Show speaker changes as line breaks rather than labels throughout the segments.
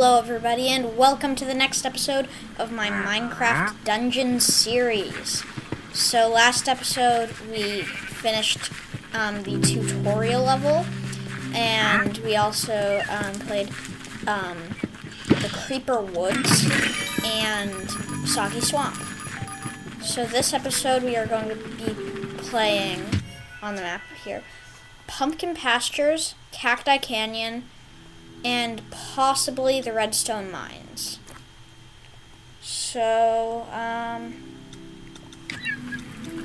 Hello everybody and welcome to the next episode of my Minecraft Dungeons series. So last episode we finished the tutorial level, and we also played the Creeper Woods and Soggy Swamp. So this episode we are going to be playing on the map here Pumpkin Pastures, Cacti Canyon, and possibly the Redstone Mines. So,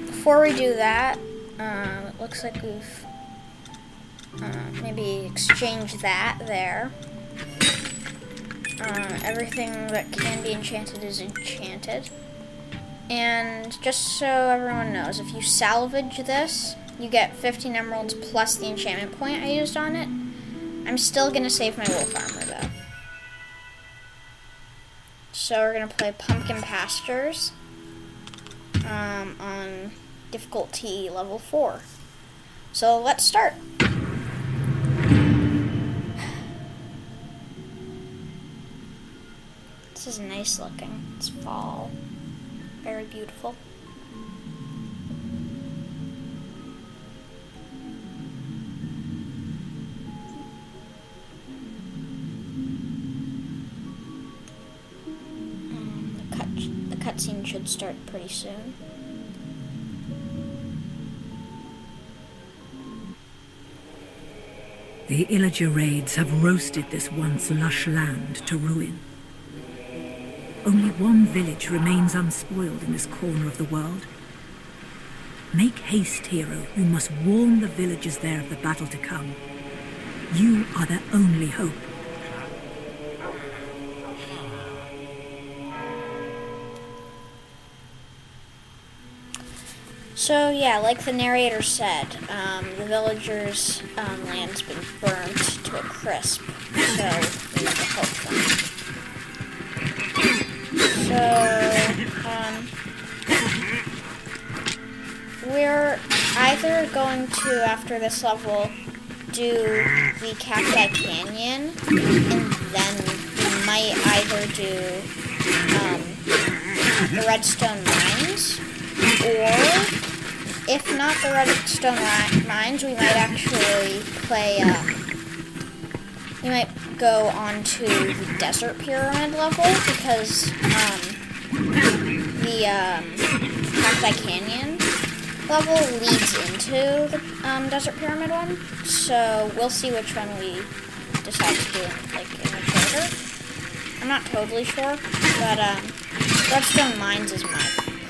before we do that, it looks like we've maybe exchanged that there. Everything that can be enchanted is enchanted. And just so everyone knows, if you salvage this, you get 15 emeralds plus the enchantment point I used on it. I'm still going to save my wolf armor, though. So we're going to play Pumpkin Pastures on difficulty level 4. So let's start. This is nice looking. It's fall. Very beautiful. Cutscene should start pretty soon.
The Illager raids have roasted this once lush land to ruin. Only one village remains unspoiled in this corner of the world. Make haste, hero. You must warn the villagers there of the battle to come. You are their only hope.
So yeah, like the narrator said, the villagers' land's been burnt to a crisp, so we need to help them. So, we're either going to, after this level, do the Cacti Canyon, and then we might either do the Redstone Mines, or if not the Redstone Mines, we might actually play, we might go on to the Desert Pyramid level, because the Cacti Canyon level leads into the Desert Pyramid one, so we'll see which one we decide to do in which order. I'm not totally sure, but Redstone Mines is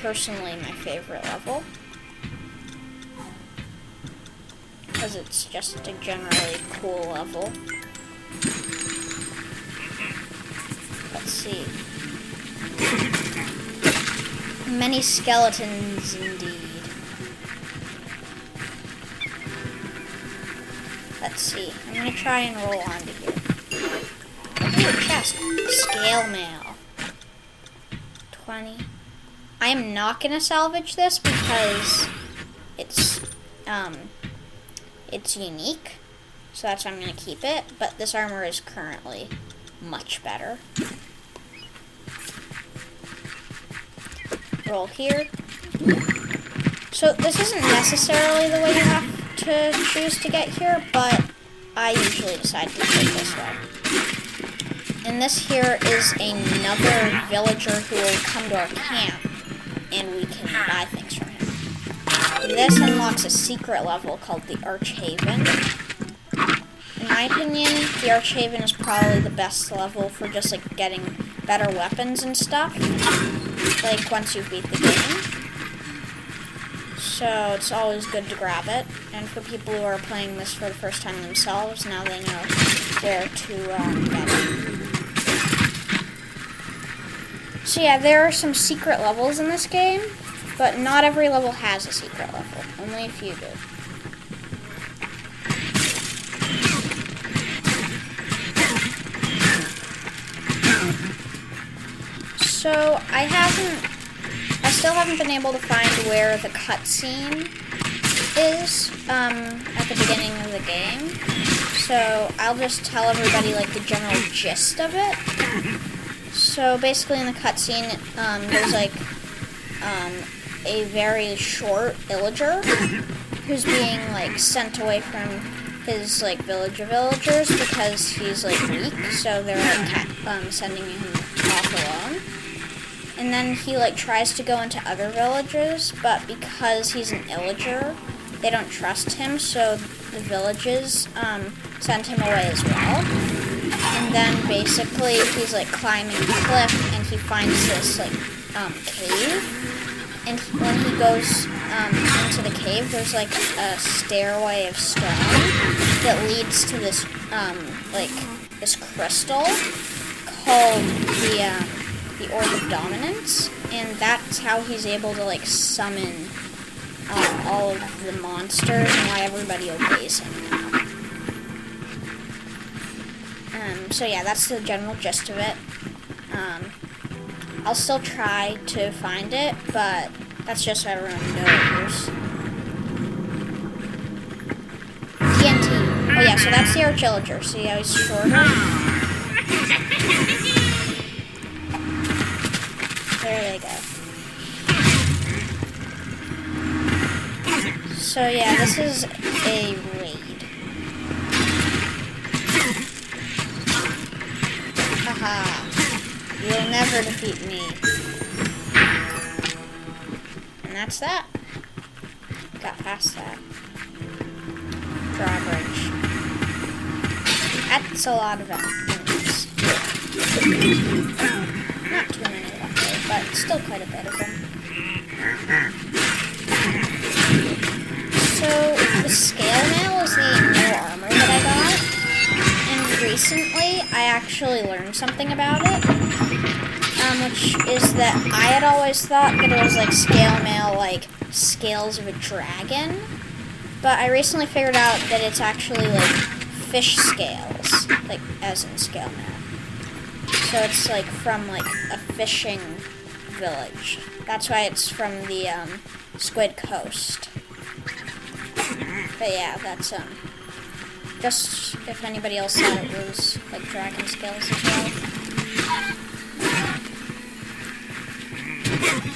personally my favorite level, because it's just a generally cool level. Let's see. Many skeletons indeed. Let's see. I'm gonna try and roll onto here. Ooh, chest. Scale mail. 20. I am not gonna salvage this because it's unique, so that's why I'm going to keep it, but this armor is currently much better. Roll here. So this isn't necessarily the way you have to choose to get here, but I usually decide to take this way. And this here is another villager who will come to our camp, and we can buy things from him. This unlocks a secret level called the Archhaven. In my opinion, the Archhaven is probably the best level for just like getting better weapons and stuff, like once you beat the game. So it's always good to grab it, and for people who are playing this for the first time themselves, now they know where to get it. So yeah, there are some secret levels in this game, but not every level has a secret level. Only a few do. So I still haven't been able to find where the cutscene is at the beginning of the game. So I'll just tell everybody like the general gist of it. So basically in the cutscene, there's like a very short villager who's being like sent away from his like village of villagers because he's like weak, so they're like sending him off alone. And then he like tries to go into other villages, but because he's an illager, they don't trust him, so the villages send him away as well. And then basically he's like climbing a cliff and he finds this like cave. And when he goes into the cave, there's like a stairway of stone that leads to this like this crystal called the Orb of Dominance, and that's how he's able to like summon all of the monsters and why everybody obeys him now. So yeah, that's the general gist of it. I'll still try to find it, but that's just so everyone knows. TNT. Oh yeah, so that's the Archillager. See how he's shorter? There they go. So yeah, this is a raid. Haha. You'll never defeat me. And that's that. Got past that. Drawbridge. That's a lot of enemies. Not too many luckily, but still quite a bit of them. So, the scale mail is the new armor that I got. And recently, I actually learned something about it. Which is that I had always thought that it was like scale mail, like scales of a dragon. But I recently figured out that it's actually like fish scales, like as in scale mail. So it's like from like a fishing village. That's why it's from the Squid Coast. But yeah, that's just if anybody else thought it was like dragon scales as well.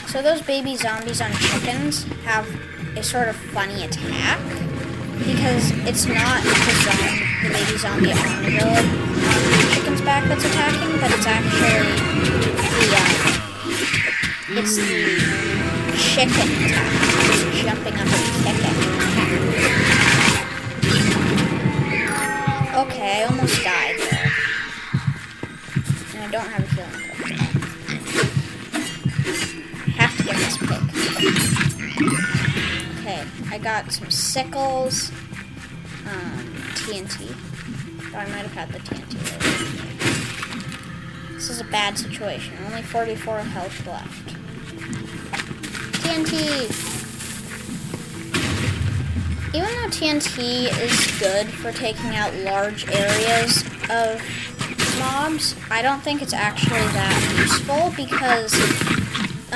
So those baby zombies on chickens have a sort of funny attack because it's not the baby zombie on the chicken's back that's attacking, but it's actually the chicken attack. It's jumping up and kicking. Okay, I almost died there. And I don't have a healing potion. Have to get this pig. Okay, I got some sickles, TNT. Oh, I might have had the TNT earlier. This is a bad situation. Only 44 health left. TNT! Even though TNT is good for taking out large areas of mobs, I don't think it's actually that useful because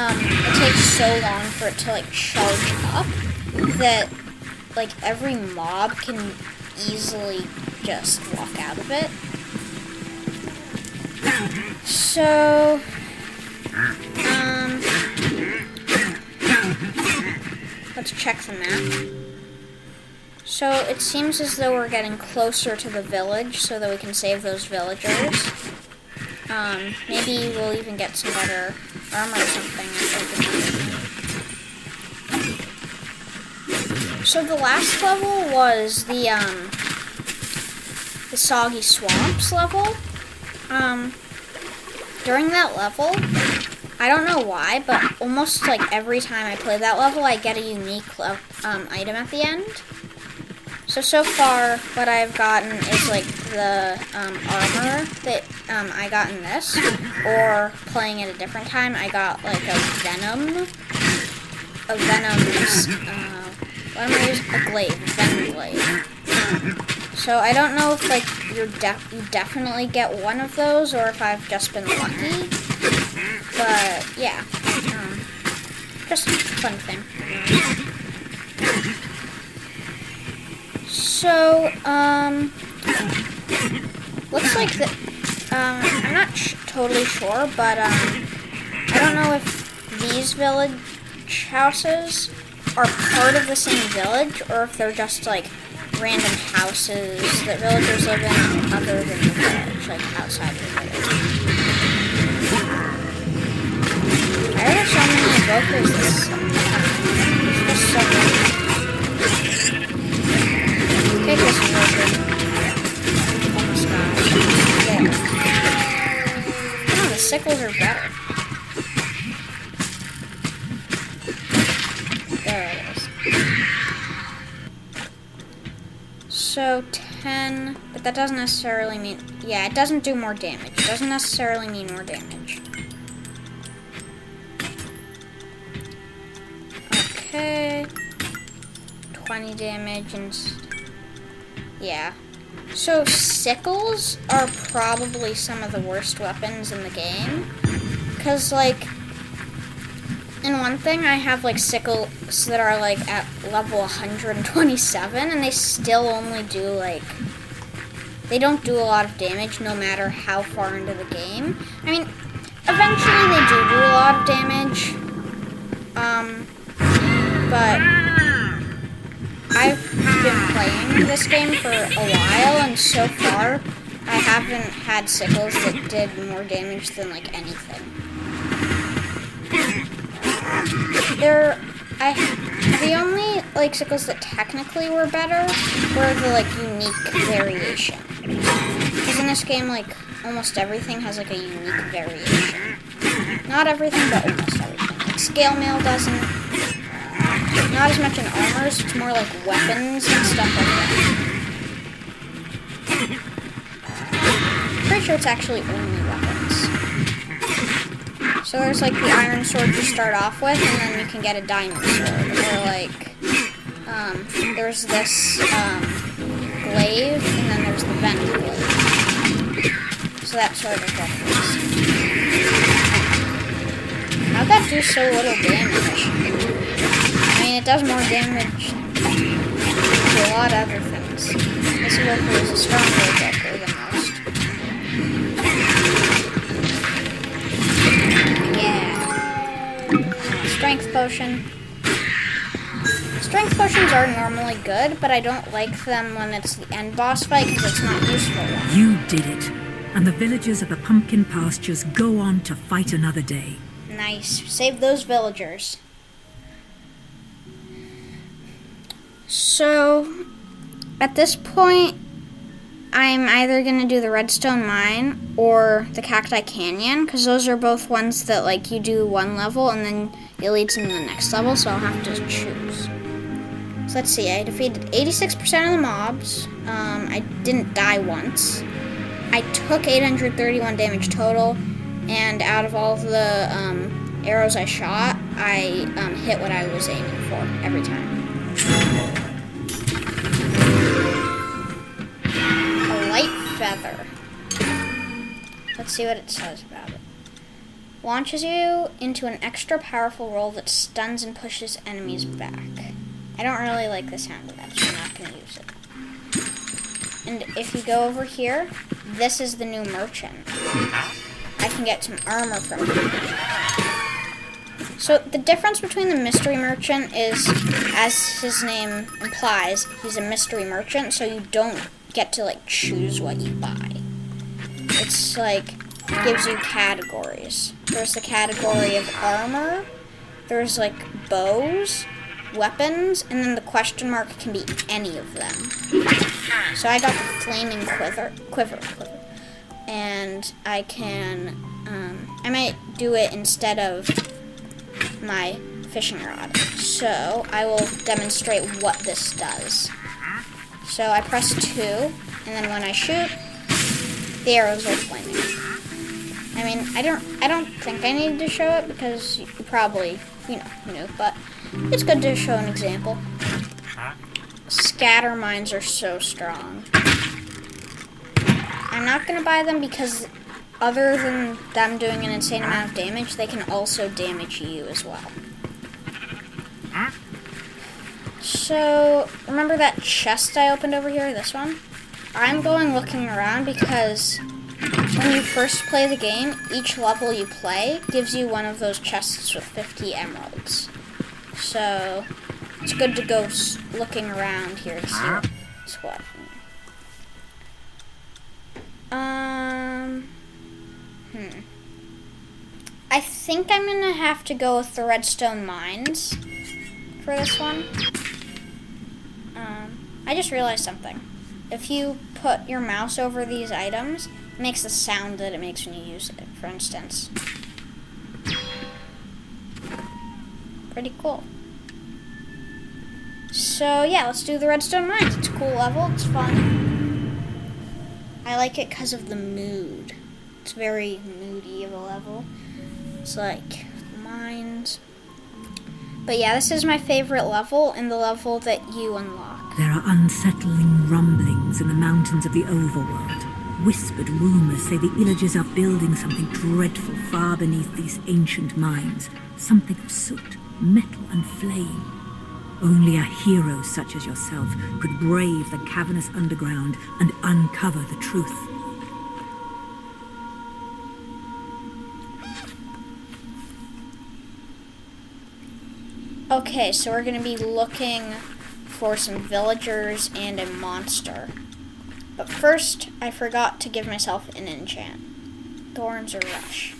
it takes so long for it to like charge up that like every mob can easily just walk out of it. So let's check the map. So it seems as though we're getting closer to the village so that we can save those villagers. Maybe we'll even get some better armor or something. So the last level was the Soggy Swamps level. During that level, I don't know why, but almost like every time I play that level, I get a unique item at the end. So far, what I've gotten is like the armor that I got in this, or playing at a different time, I got like a venom's, what am I using? A glaive, venom glaive. So I don't know if like you definitely get one of those, or if I've just been lucky, but yeah, just a fun thing. So, Looks like the, I'm not totally sure, but I don't know if these village houses are part of the same village, or if they're just like random houses that villagers live in other than the village, like outside of the village. I heard so many evokers this time. There's just so many. Take this evoker. Almost got it. There. Oh, the sickles are better. There it is. So 10, but that doesn't necessarily mean, yeah, it doesn't do more damage. It doesn't necessarily mean more damage. Okay. 20 damage and, yeah. So sickles are probably some of the worst weapons in the game. Because, like, in one thing, I have, like, sickles that are, like, at level 127, and they still only do, like, they don't do a lot of damage no matter how far into the game. I mean, eventually they do a lot of damage, but I've been playing this game for a while, and so far, I haven't had sickles that did more damage than, like, anything. The only, like, sickles that technically were better were the, like, unique variation. Because in this game, like, almost everything has, like, a unique variation. Not everything, but almost everything. Like, scale mail doesn't. Not as much in armors, it's more like weapons and stuff like that. Pretty sure it's actually only weapons. So there's like the iron sword you start off with, and then you can get a diamond sword. Or like, there's this glaive, and then there's the vent glaive. So that sort of weapons. How'd that do so little damage? I mean, it does more damage to a lot of other things. This evoker is a stronger evoker than most. Yeah. Strength potion. Strength potions are normally good, but I don't like them when it's the end boss fight because it's not useful.
You did it, and the villagers of the pumpkin pastures go on to fight another day.
Nice. Save those villagers. So, at this point, I'm either going to do the Redstone Mine or the Cacti Canyon, because those are both ones that, like, you do one level and then it leads into the next level, so I'll have to choose. So let's see, I defeated 86% of the mobs. I didn't die once. I took 831 damage total, and out of all of the arrows I shot, I hit what I was aiming for every time. A light feather. Let's see what it says about it. Launches you into an extra powerful roll that stuns and pushes enemies back. I don't really like the sound of that, so I'm not going to use it. And if you go over here, this is the new merchant. I can get some armor from him. So the difference between the mystery merchant is, as his name implies, he's a mystery merchant, so you don't get to, like, choose what you buy. It's, like, gives you categories. There's the category of armor, there's, like, bows, weapons, and then the question mark can be any of them. So I got the flaming quiver. And I can, I might do it instead of my fishing rod. So I will demonstrate what this does. So I press 2, and then when I shoot, the arrows are flaming. I mean, I don't think I need to show it because you probably, knew, but it's good to show an example. Scatter mines are so strong. I'm not going to buy them because other than them doing an insane amount of damage, they can also damage you as well. So, remember that chest I opened over here, this one? I'm going looking around because when you first play the game, each level you play gives you one of those chests with 50 emeralds. So it's good to go looking around here to see what's what. I think I'm gonna have to go with the Redstone Mines for this one. I just realized something. If you put your mouse over these items, it makes the sound that it makes when you use it, for instance. Pretty cool. So yeah, let's do the Redstone Mines. It's a cool level, it's fun. I like it because of the mood. It's very moody of a level. It's like mines. But yeah, this is my favorite level and the level that you unlock.
There are unsettling rumblings in the mountains of the overworld. Whispered rumors say the villagers are building something dreadful far beneath these ancient mines. Something of soot, metal and flame. Only a hero such as yourself could brave the cavernous underground and uncover the truth.
Okay, so we're going to be looking for some villagers and a monster. But first, I forgot to give myself an enchant. Thorns or Rush.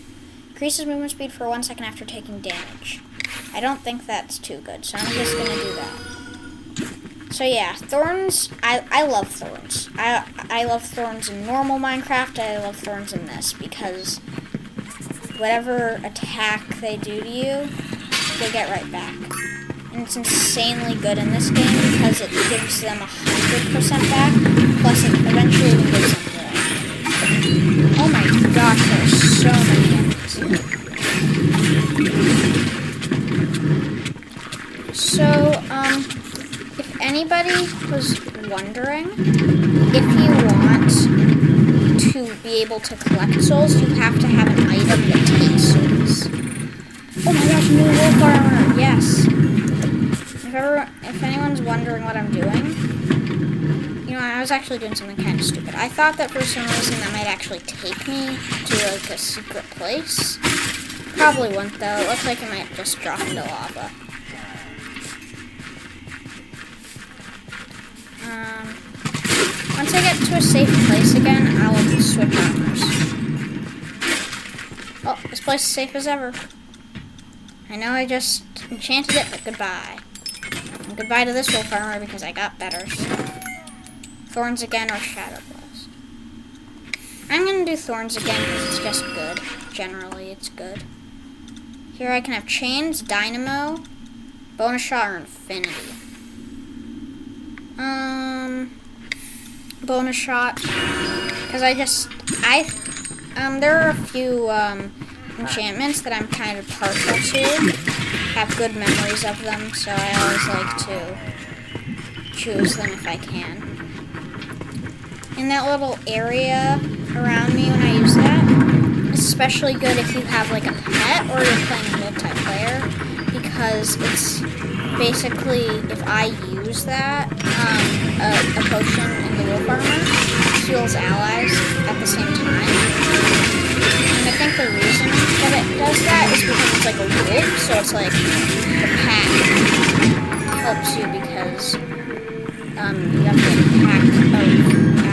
Increases movement speed for 1 second after taking damage. I don't think that's too good, so I'm just going to do that. So yeah, Thorns, I love Thorns. I love Thorns in normal Minecraft, I love Thorns in this, because whatever attack they do to you, they get right back. And it's insanely good in this game because it gives them 100% back, plus it eventually even gives them more. Oh my gosh, there's so many enemies. So, if anybody was wondering, if you want to be able to collect souls, you have to have an item that takes souls. Oh my gosh, new wolf armor, yes. If anyone's wondering what I'm doing, you know, I was actually doing something kind of stupid. I thought that for some reason that might actually take me to, like, a secret place. Probably won't, though. It looks like it might just drop into lava. Once I get to a safe place again, I will switch armors. Oh, this place is safe as ever. I know I just enchanted it, but goodbye. And goodbye to this wolf armor because I got better stuff. Thorns again or Shadow Blast. I'm gonna do Thorns again because it's just good. Generally, it's good. Here I can have Chains, Dynamo, Bonus Shot, or Infinity. Bonus Shot. Because there are a few, enchantments that I'm kind of partial to. Have good memories of them, so I always like to choose them if I can. In that little area around me when I use that, it's especially good if you have like a pet or you're playing multiplayer, because it's basically, if I use that, a potion in the wolf armor heals allies at the same time. And I think the reason that it does that is because it's like a wolf, so it's like the pack helps you because you have to pack of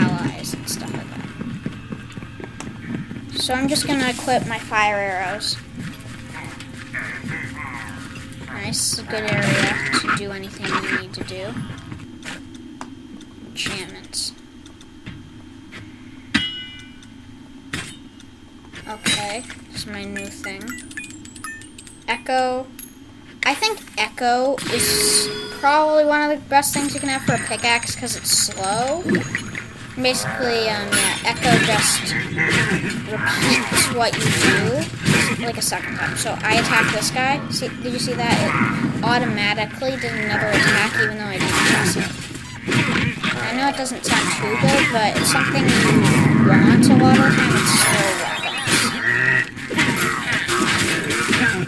allies and stuff like that. So I'm just gonna equip my fire arrows. Nice, a good area to do anything you need to do. Enchantments. Okay, this is my new thing. Echo. I think Echo is probably one of the best things you can have for a pickaxe because it's slow. Basically, yeah, Echo just repeats what you do like a second time. So I attacked this guy. See, did you see that? It automatically did another attack even though I didn't press it. I know it doesn't sound too good, but it's something you want a lot of the time. It's slow weapons.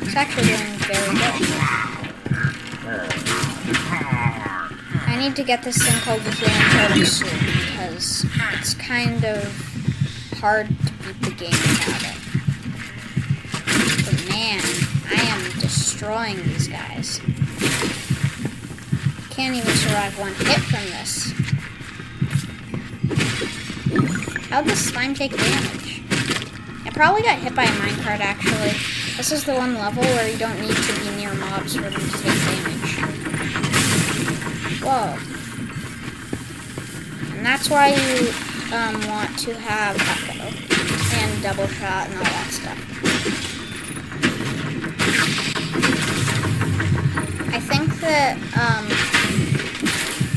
It's actually doing very good. I need to get this thing called the Healing Totem soon because kind of hard to beat the game without it. But man, I am destroying these guys. Can't even survive one hit from this. How'd the slime take damage? I probably got hit by a minecart actually. This is the one level where you don't need to be near mobs for them to take damage. Whoa. And that's why you want to have echo and double shot and all that stuff. I think that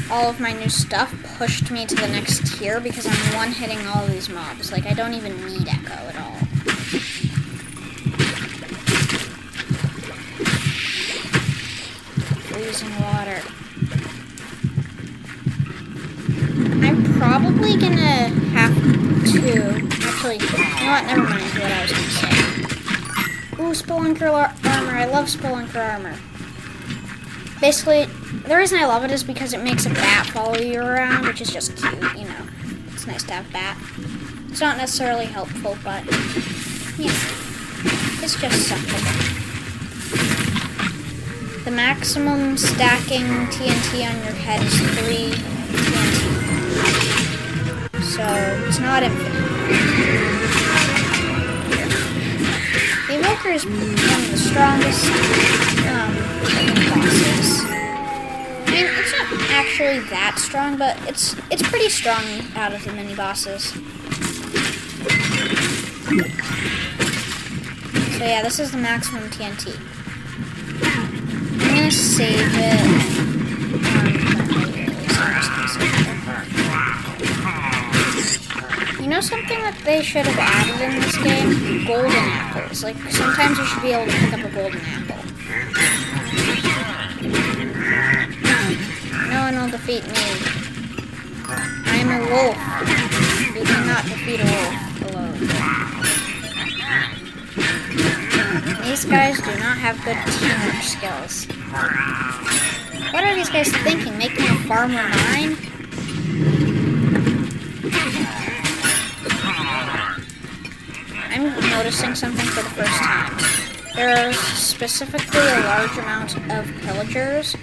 all of my new stuff pushed me to the next tier because I'm one-hitting all of these mobs. Like, I don't even need echo at all. Freezing water. I'm probably gonna have to... Actually, you know what? Never mind what I was gonna say. Ooh, Spelunker armor. I love Spelunker armor. Basically, the reason I love it is because it makes a bat follow you around, which is just cute, you know. It's nice to have a bat. It's not necessarily helpful, but, yeah, it's just something. The maximum stacking TNT on your head is 3 TNT. So, it's not infinite. The Evoker is one of the strongest bosses. I mean, it's not actually that strong, but it's pretty strong out of the mini bosses. So yeah, this is the maximum TNT. I'm gonna save it. You know something that they should have added in this game? Golden apples. Like, sometimes you should be able to pick up a golden apple. No one will defeat me. I am a wolf. You cannot defeat a wolf alone. These guys do not have good teamwork skills. What are these guys thinking? Making a farmer mine? I'm noticing something for the first time. There are specifically a large amount of pillagers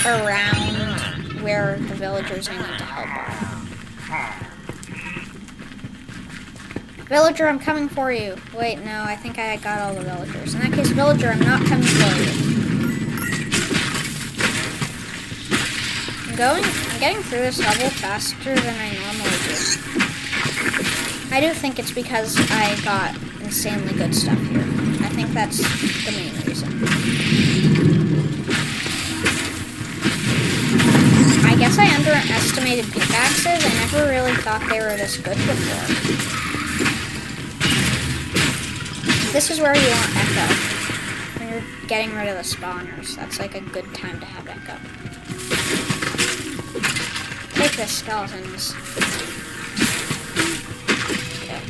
around where the villagers I need to help are. Villager, I'm coming for you. Wait, no, I think I got all the villagers. In that case, villager, I'm not coming for you. I'm getting through this level faster than I normally do. I do think it's because I got insanely good stuff here. I think that's the main reason. I guess I underestimated pickaxes. I never really thought they were this good before. This is where you want echo. When you're getting rid of the spawners. That's like a good time to have echo. Take the skeletons. Okay.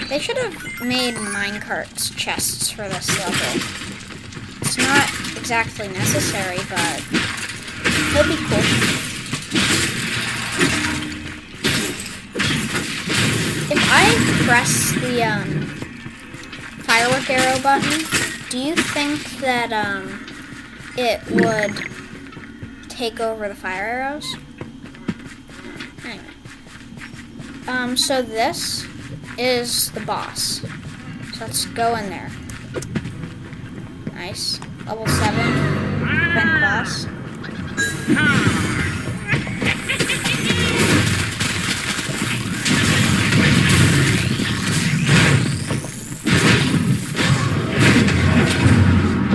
They should have made minecarts chests for this level. It's not exactly necessary, but it'll be cool. If I press the firework arrow button, do you think that it would take over the fire arrows? Anyway. So this is the boss. So let's go in there. Nice. Level 7. Prevent boss.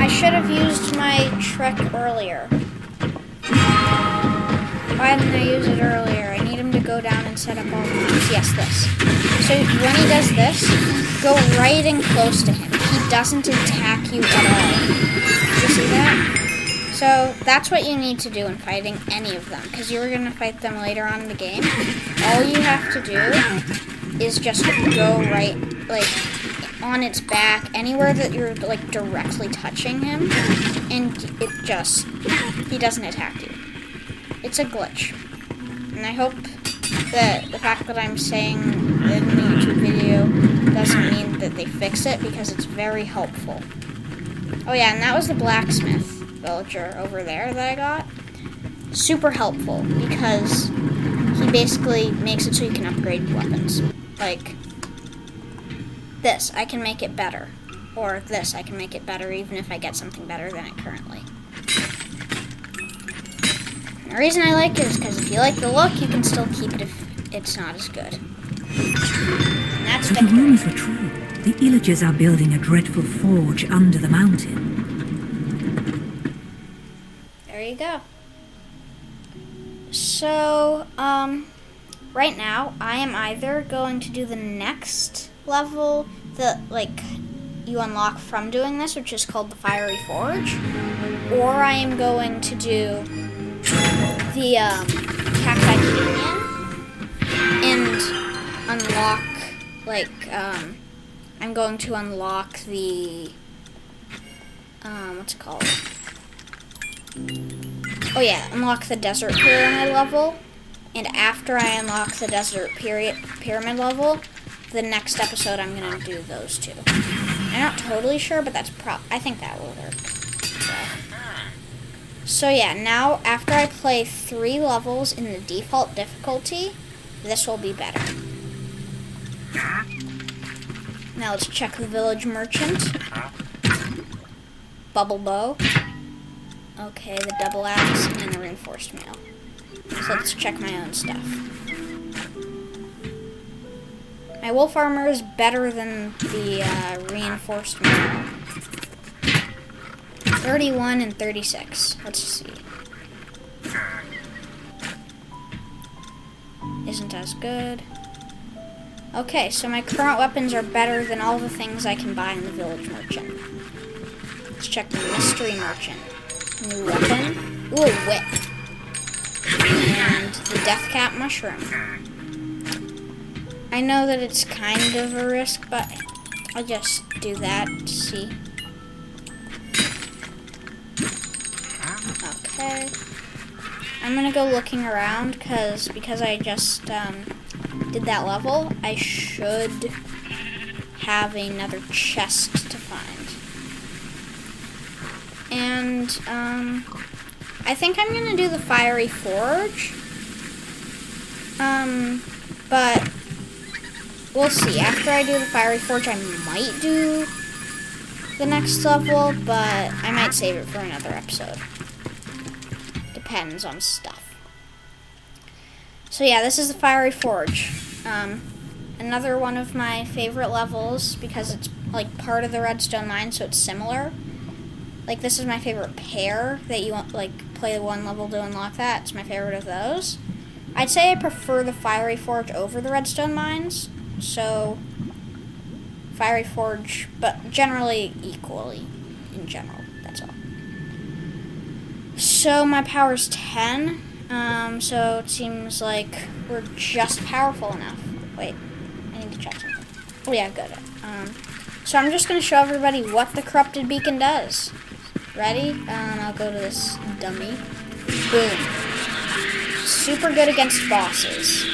I should have used my trick earlier. Why didn't I use it earlier? I need him to go down and set up all the mines. Yes, this. So when he does this, go right in close to him. He doesn't attack you at all. Did you see that? So that's what you need to do in fighting any of them, because you're going to fight them later on in the game. All you have to do is just go right, like, on its back, anywhere that you're, like, directly touching him, and he doesn't attack you. It's a glitch. And I hope that the fact that I'm saying in the YouTube video doesn't mean that they fix it, because it's very helpful. Oh yeah, and that was the blacksmith villager over there that I got. Super helpful, because he basically makes it so you can upgrade weapons. Like this, I can make it better. Or this, I can make it better even if I get something better than it currently. And the reason I like it is because if you like the look, you can still keep it if it's not as good. And that's
So the rumors are true. The Illagers are building a dreadful forge under the mountain.
There you go. So, right now, I am either going to do the next level that, like, you unlock from doing this, which is called the Fiery Forge, or I am going to do the, Cacti Canyon, and unlock, like, I'm going to unlock the, what's it called? Oh yeah, unlock the Desert Pyramid level, and after I unlock the Desert Pyramid level, the next episode I'm gonna do those two. I'm not totally sure, but I think that will work. So yeah, now after I play 3 levels in the default difficulty, this will be better. Now let's check the village merchant. Bubble bow. Okay, the double axe and the reinforced mail. So let's check my own stuff. My wolf armor is better than the reinforced mail. 31 and 36. Let's see. Isn't as good. Okay, so my current weapons are better than all the things I can buy in the village merchant. Let's check the mystery merchant. New weapon. Ooh, a whip. And the death cap mushroom. I know that it's kind of a risk, but I'll just do that to see. Okay. I'm gonna go looking around because I just did that level. I should have another chest to find. And I think I'm gonna do the Fiery Forge. But we'll see. After I do the Fiery Forge, I might do the next level, but I might save it for another episode. Depends on stuff. So yeah, this is the Fiery Forge. Another one of my favorite levels because it's like part of the Redstone Mines, so it's similar. Like this is my favorite pair that you want, like play one level to unlock that. It's my favorite of those. I'd say I prefer the Fiery Forge over the Redstone Mines. So, Fiery Forge, but generally equally, in general, that's all. So, my power's 10, so it seems like we're just powerful enough. Wait, I need to check something. Oh yeah, good. So I'm just going to show everybody what the Corrupted Beacon does. Ready? I'll go to this dummy. Boom. Super good against bosses.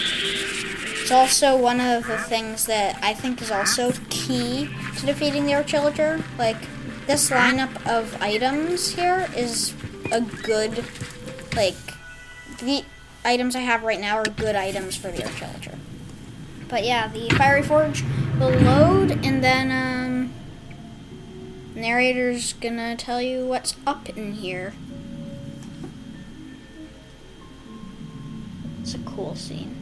It's also one of the things that I think is also key to defeating the Archillager. Like, this lineup of items here is a good, like, the items I have right now are good items for the Archillager. But yeah, the Fiery Forge will load, and then, narrator's gonna tell you what's up in here. It's a cool scene.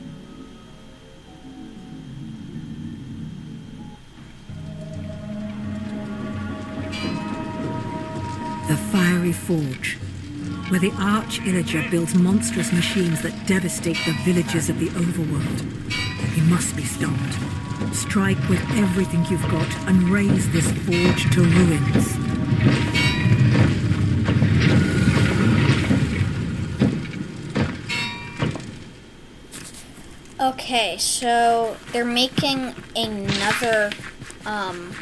The Fiery Forge, where the Arch-Illager builds monstrous machines that devastate the villages of the overworld. He must be stopped. Strike with everything you've got and raise this forge to ruins.
Okay, so they're making another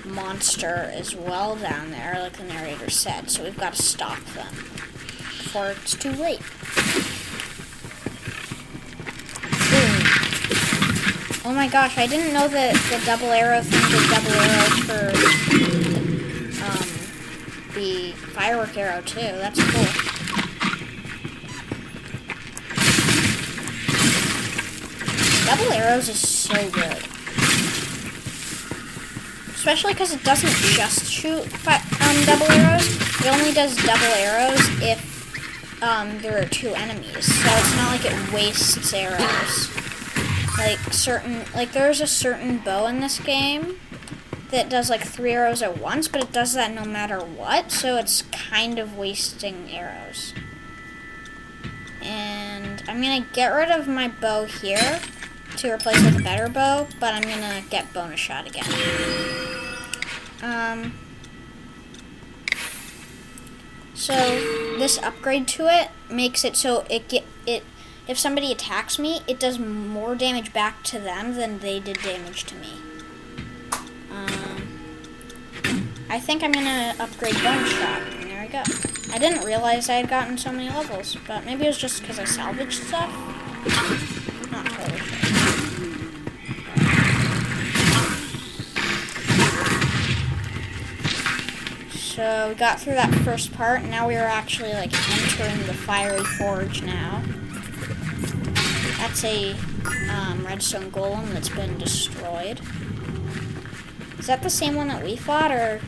monster as well down there, like the narrator said, so we've got to stop them before it's too late. Boom. Oh my gosh, I didn't know that the double arrow thing did double arrow for the firework arrow too. That's cool. Double arrows is so good. Especially because it doesn't just shoot double arrows. It only does double arrows if there are 2 enemies. So it's not like it wastes arrows. Like there's a certain bow in this game that does like 3 arrows at once, but it does that no matter what, so it's kind of wasting arrows. And I'm gonna get rid of my bow here to replace it with a better bow, but I'm gonna get bonus shot again. So this upgrade to it makes it so if somebody attacks me, it does more damage back to them than they did damage to me. I think I'm gonna upgrade bonus shot. And there we go. I didn't realize I had gotten so many levels, but maybe it was just because I salvaged stuff. Not totally sure. So we got through that first part, and now we are actually like entering the fiery forge now. That's a redstone golem that's been destroyed. Is that the same one that we fought, or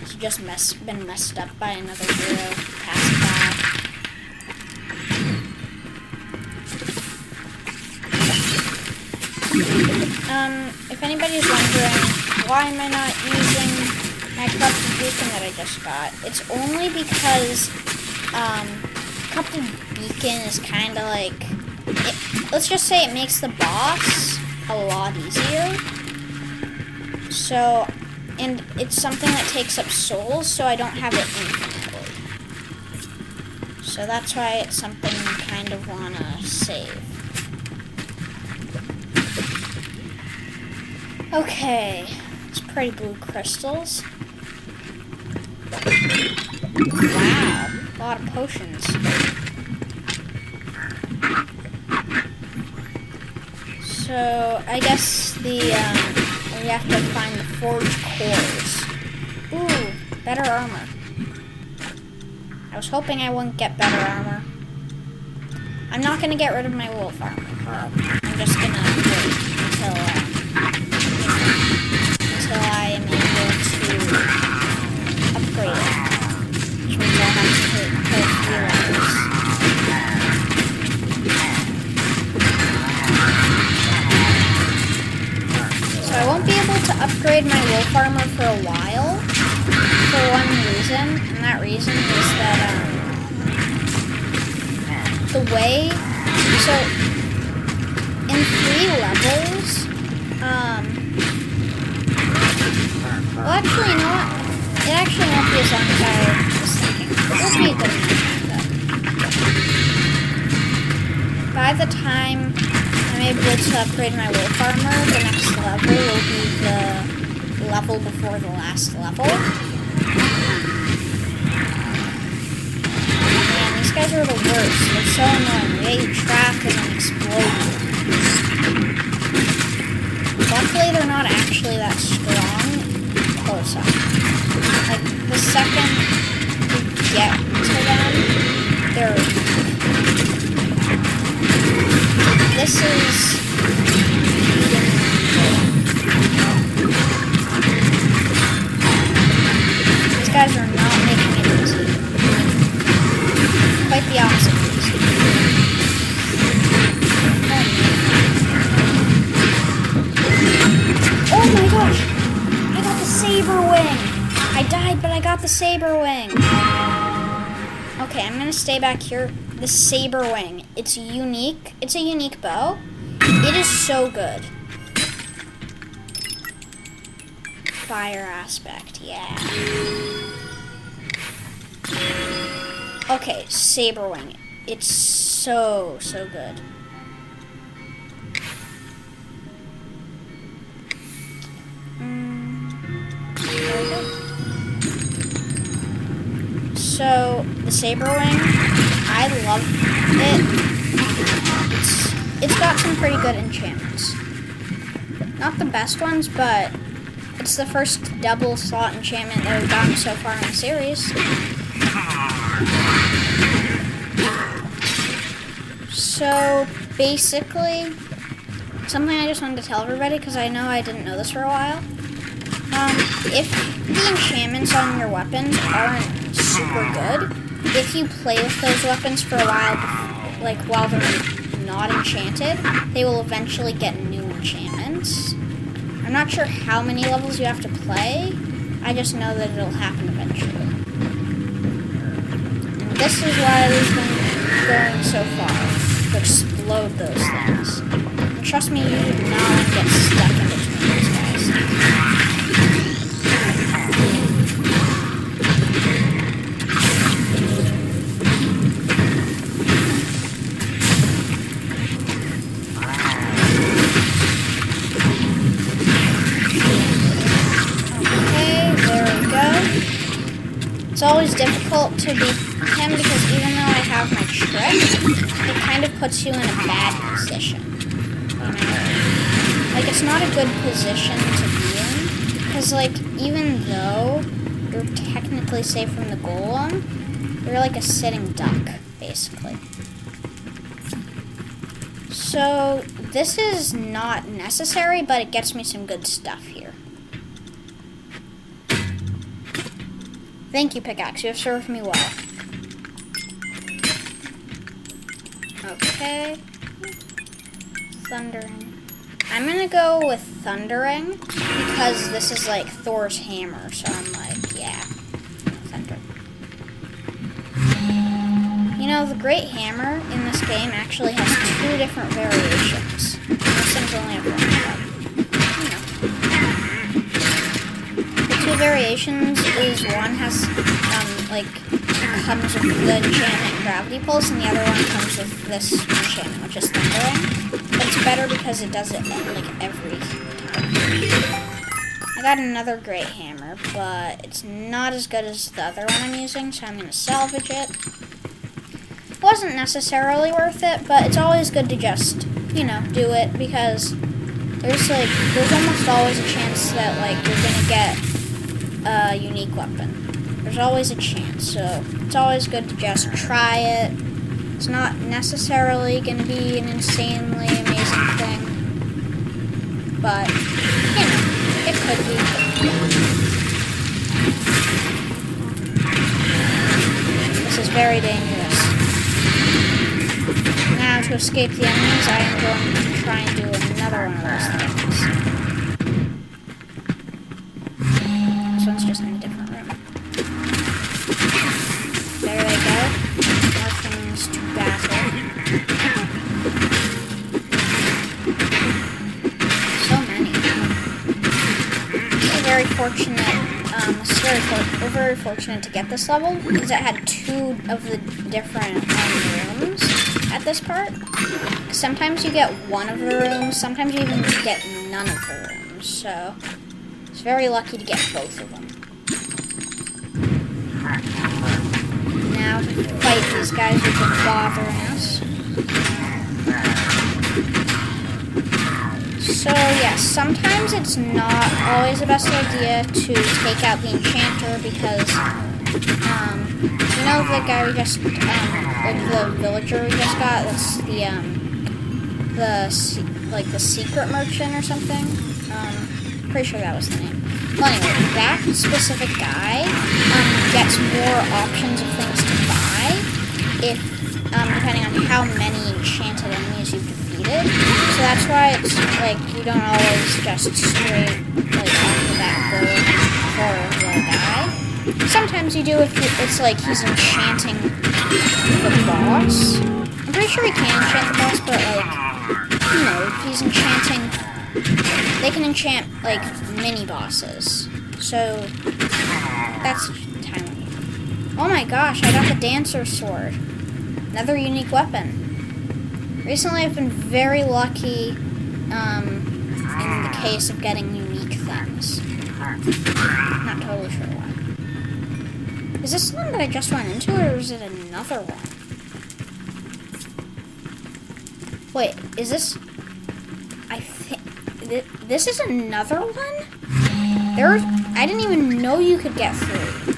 has it just been messed up by another hero passing by? If anybody's wondering, why am I not using my corrupted beacon that I just got? It's only because corrupted beacon is kind of like, let's just say it makes the boss a lot easier. So, and it's something that takes up souls, so I don't have it infinitely. So that's why it's something I kind of want to save. Okay, it's pretty blue crystals. Wow, a lot of potions. So, I guess we have to find the forged cores. Ooh, better armor. I was hoping I wouldn't get better armor. I'm not going to get rid of my wolf armor. I'm just going to wait until I am able to upgrade it. Which means I'll have to put 3 levels. So I won't be able to upgrade my wolf armor for a while, for one reason, and that reason is that, the way, so, in 3 levels, well actually, you know what, it actually won't be as long as I was thinking. It'll be a good amount. By the time I'm able to upgrade my wolf armor, the next level will be the level before the last level. Man, these guys are the worst. They're so annoying. They get you trapped and then explode you. Luckily, they're not actually that strong close up. Like, the second you get to them, they're weak. This is... These guys are not making it easy. Quite the opposite of easy. Oh my gosh! I got the saber wing! I died, but I got the saber wing! Okay, I'm gonna stay back here. The saber wing. It's unique. It's a unique bow. It is so good. Fire aspect, yeah. Okay, saber wing. It's so good. There we go. So, the saber wing, I love it. It's got some pretty good enchantments. not the best ones, but it's the first double slot enchantment that we've gotten so far in the series. So, basically, something I just wanted to tell everybody, because I know I didn't know this for a while. If the enchantments on your weapons aren't super good, if you play with those weapons for a while, like while they're not enchanted, they will eventually get new enchantments. I'm not sure how many levels you have to play, I just know that it'll happen eventually. And this is why we've been going so far, to explode those things. And trust me, you do not want to get stuck in between these guys. It's always difficult to beat him because even though I have my trick, it kind of puts you in a bad position. Like, it's not a good position to be in, because, like, even though you're technically safe from the golem, you're like a sitting duck, basically. So, this is not necessary, but it gets me some good stuff here. Thank you, pickaxe. You have served me well. Okay. Thundering. I'm gonna go with thundering because this is like Thor's hammer, so I'm like, yeah, thunder. You know, the Great Hammer in this game actually has 2 different variations. Most things only have one. Variations is one has comes with the enchantment Gravity Pulse, and the other one comes with this enchantment, which is Thundering. But it's better because it does it like every time. I got another Great Hammer, but it's not as good as the other one I'm using, so I'm gonna salvage it. It wasn't necessarily worth it, but it's always good to just, you know, do it because there's almost always a chance that like you're gonna get a unique weapon. There's always a chance, so it's always good to just try it. It's not necessarily going to be an insanely amazing thing, but, you know, it could be. This is very dangerous. Now, to escape the enemies, I am going to try and do another one of those things. Just in a different room. There they go. More things to battle. So many. We're very fortunate. We're very fortunate to get this level because it had 2 of the different rooms at this part. Sometimes you get one of the rooms. Sometimes you even get none of the rooms. So it's very lucky to get both of them. Now to fight these guys who've been bothering us. So yes, sometimes it's not always the best idea to take out the enchanter because, you know the guy we just, like the villager we just got, that's the secret merchant or something? Pretty sure that was the name. Well, anyway, that specific guy gets more options of things to buy if depending on how many enchanted enemies you've defeated. So that's why it's like you don't always just straight like off the bat go for the guy. Sometimes you do if it's like he's enchanting the boss. I'm pretty sure he can enchant the boss, but like you know, if he's enchanting. They can enchant, like, mini-bosses. So, that's time. Oh my gosh, I got the Dancer Sword. Another unique weapon. Recently, I've been very lucky in the case of getting unique things. Not totally sure why. Is this the one that I just went into, or is it another one? Wait, is this... I think... This is another one? I didn't even know you could get through.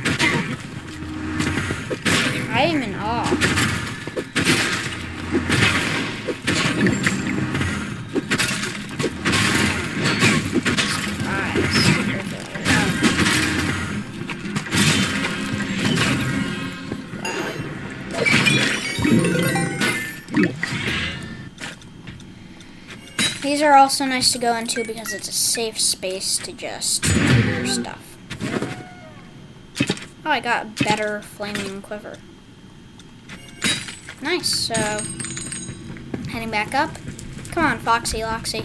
I am in awe. These are also nice to go into because it's a safe space to just do your stuff. Oh, I got a better flaming quiver. Nice, so heading back up. Come on, Foxy Loxy.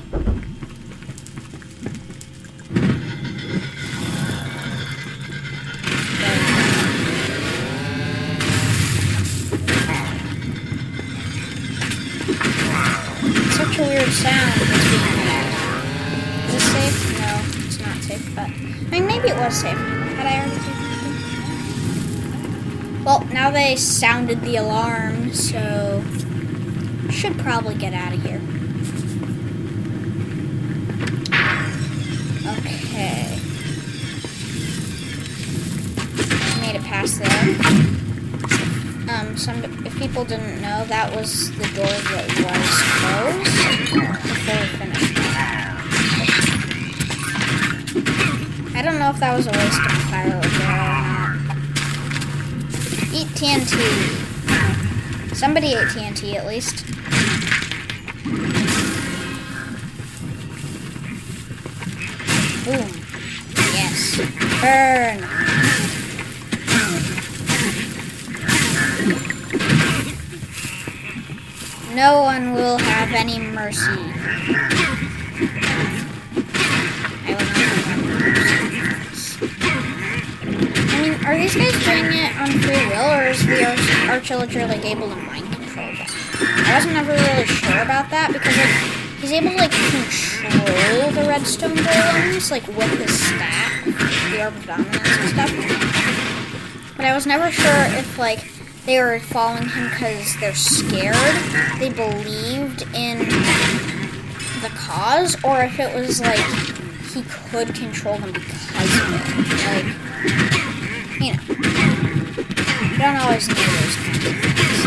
Such a weird sound that's being made. Is this safe? No, it's not safe, but I mean, maybe it was safe. Had I already taken it? Well, now they sounded the alarm, so should probably get out of here. Okay. Made it past there. If people didn't know, that was the door that was closed before we finished. I don't know if that was a waste of fire over there or not. Eat TNT. Somebody ate TNT at least. Boom. Yes. Burn. No one will have any mercy. I will not have any mercy. I mean, are these guys doing it on free will, or is the Archillager like able to mind control them? I wasn't ever really sure about that because like he's able to like control the redstone golems like with his staff, the orb of dominance and stuff. But I was never sure if like they were following him because they're scared, they believed in the cause, or if it was like he could control them because of it. Like, you know, you don't always know those kinds of things.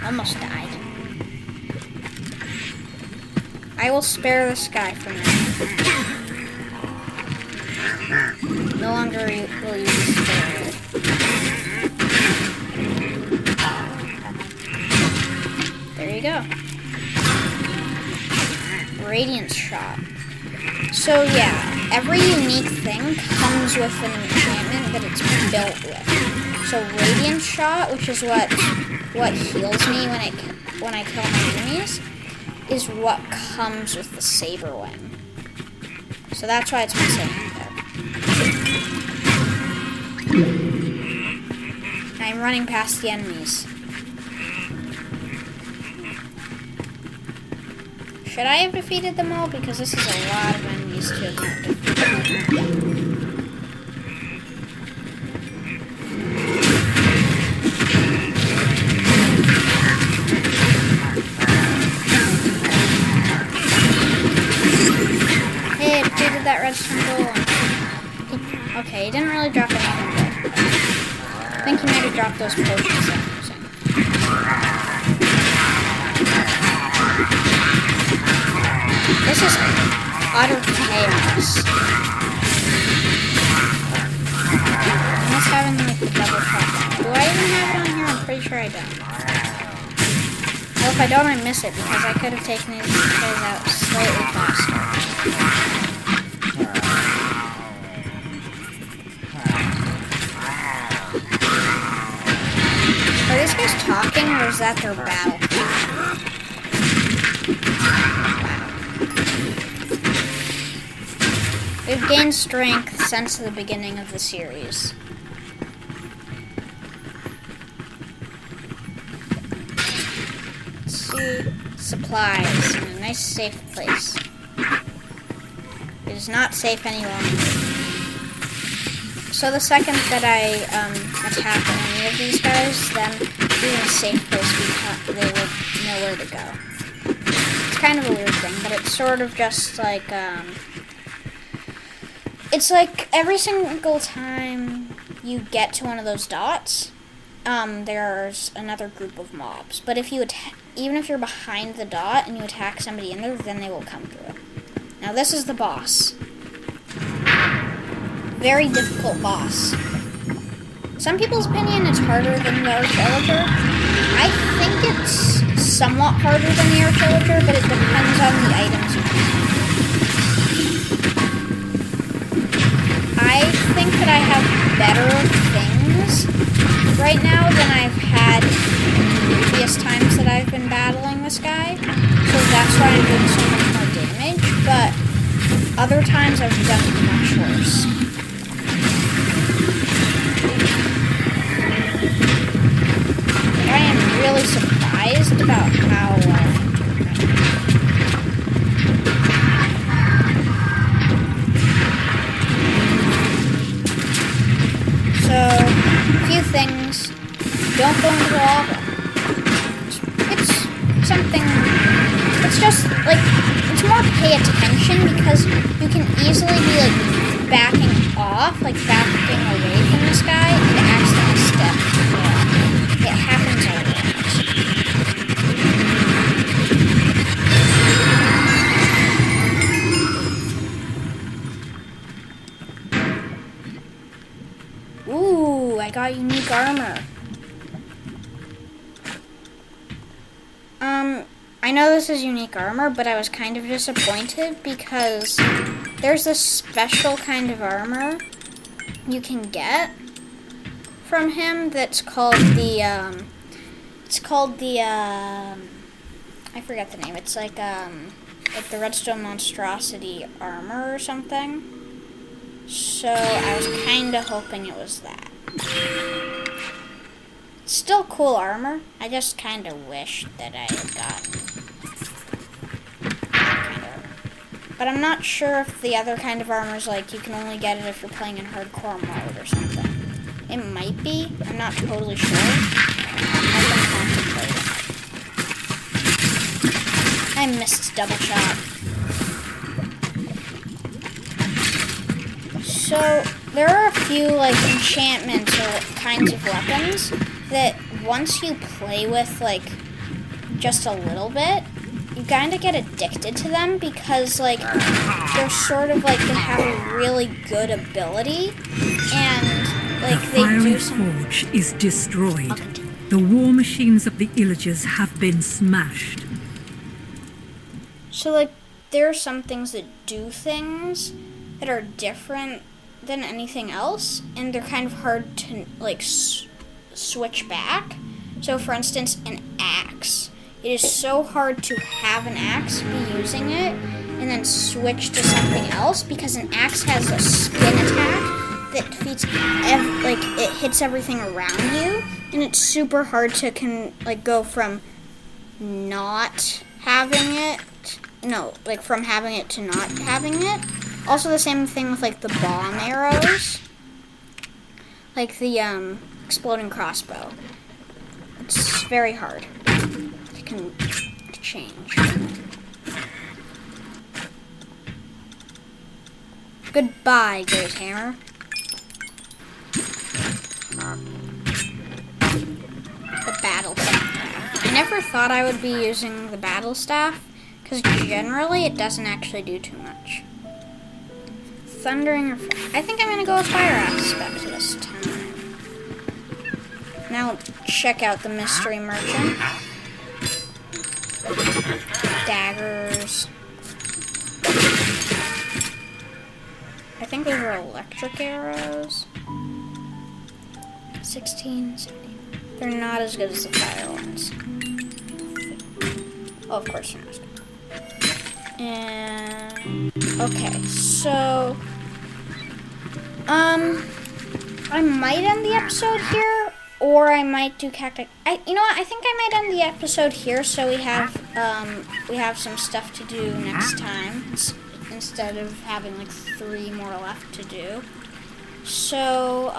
Almost died. I will spare this guy for now. No longer will you be spared. There you go. Radiance shot. So yeah, every unique thing comes with an enchantment that it's built with. So radiance shot, which is what heals me when I kill my enemies, is what comes with the saber wing. So that's why it's missing there. I'm running past the enemies. Should I have defeated them all? Because this is a lot of enemies to have not defeated. Hey, I defeated that redstone golem. Okay, he didn't really drop anything good. I think he might have dropped those potions that I'm using. This is utter chaos. I must have like the double shot. Do I even have it on here? I'm pretty sure I don't. Well, if I don't, I miss it because I could have taken these guys out slightly faster. Are these guys talking or is that their battle? We've gained strength since the beginning of the series. Let's see. Supplies in a nice safe place. It is not safe any longer. So the second that I attack any of these guys, then even a safe place, they would know where to go. kind of a weird thing, but it's sort of just like, it's like every single time you get to one of those dots, there's another group of mobs. But if you even if you're behind the dot and you attack somebody in there, then they will come through. Now this is the boss. Very difficult boss. Some people's opinion it's harder than the Arch-Illager. I think it's somewhat harder than the Arch-Illager, but it depends on the items you have. I think that I have better things right now than I've had in previous times that I've been battling this guy. So that's why I'm doing so much more damage, but other times I've done much worse. I am really surprised about how well I'm doing right now. So, a few things. Don't go into the lava. It's something, it's just, like, it's more pay attention because you can easily be, like, backing off, like, backing away from this guy and accidentally step. It happens a lot. Ooh, I got unique armor. I know this is unique armor, but I was kind of disappointed because there's this special kind of armor you can get from him that's called the, I forget the name. It's like the Redstone Monstrosity armor or something. So I was kind of hoping it was that. It's still cool armor. I just kind of wish that I had gotten that kind of armor. But I'm not sure if the other kind of armor is like you can only get it if you're playing in hardcore mode or something. It might be. I'm not totally sure. I've been contemplating. I missed double shot. So, there are a few, like, enchantments or kinds of weapons that once you play with, like, just a little bit, you kind of get addicted to them because, like, they're sort of like, they have a really good ability, and, like, they do some...
The fiery forge is destroyed. The war machines of the Illagers have been smashed.
So, like, there are some things that do things that are different than anything else, and they're kind of hard to, like, switch back. So, for instance, an axe. It is so hard to have an axe, be using it, and then switch to something else, because an axe has a spin attack that defeats, it hits everything around you, and it's super hard to, go from not having it, from having it to not having it. Also the same thing with, like, the bomb arrows. Like the, exploding crossbow. It's very hard to change. Goodbye, Great Hammer. The battle staff. I never thought I would be using the battle staff, because generally it doesn't actually do too much. Thundering, I think I'm going to go with fire aspect this time. Now check out the mystery merchant. Daggers. I think those are electric arrows. 16, 17. They're not as good as the fire ones. Oh, of course they're not as good. And okay, so I might end the episode here, or I might do cacti. You know what? I think I might end the episode here, so we have some stuff to do next time instead of having like 3 more left to do. So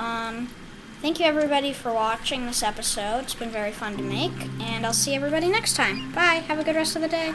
thank you everybody for watching this episode. It's been very fun to make, and I'll see everybody next time. Bye. Have a good rest of the day.